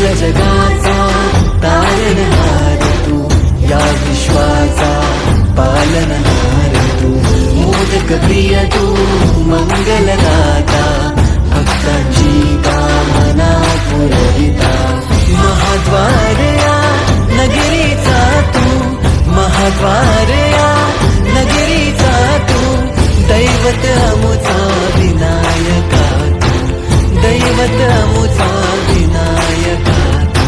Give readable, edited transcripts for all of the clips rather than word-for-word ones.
अखिल जगाचा तारणहार तू, या विश्वाचा पालनहार तू, मोदक प्रिय तू, मंगलदाता, भक्तांची कामना पुरविता, महाद्वार या नगरीचा तू, महाद्वार या नगरीचा तू, दैवत अमुचा विनायका तू, दैवत अमुचा विनायका तू.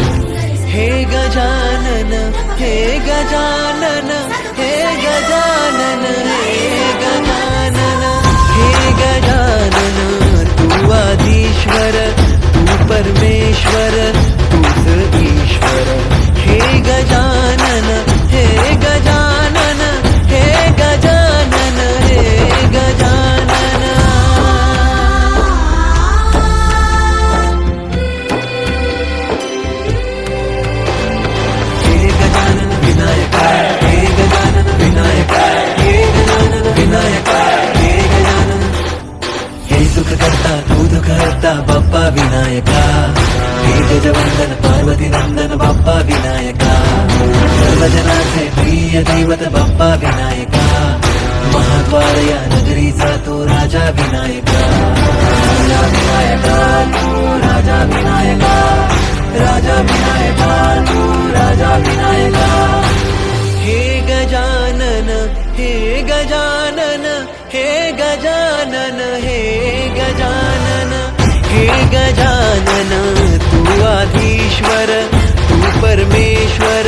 हे गजानन, हे गजानन, हे गजानन, हे गजानन, हे गजानन, तू आदिश्वर, तू परमेश्वर, तूच ईश्वर. हे गजानन, हे गजानन, हे गजानन, हे गजानन. हे गजानन विनायका, हे गजानन विनायका, हे गजानन विनायका, हे गजानन. हे सुख करता तू दुःख हरता बाप्पा विनायका, हे गजवंदन पार्वती नंदन बाप्पा विनायका, सर्वजनाचे प्रिय दैवत बाप्पा विनायका, महाद्वार या नगरीचा तू राजा विनायका, राजा विनायका तू राजा विनायका, राजा विनायका तू राजा विनायका. हे गजानन, हे गजानन, हे गजानन, हे गजानन, हे गजानन, तू आधीश्वर, तू परमेश्वर,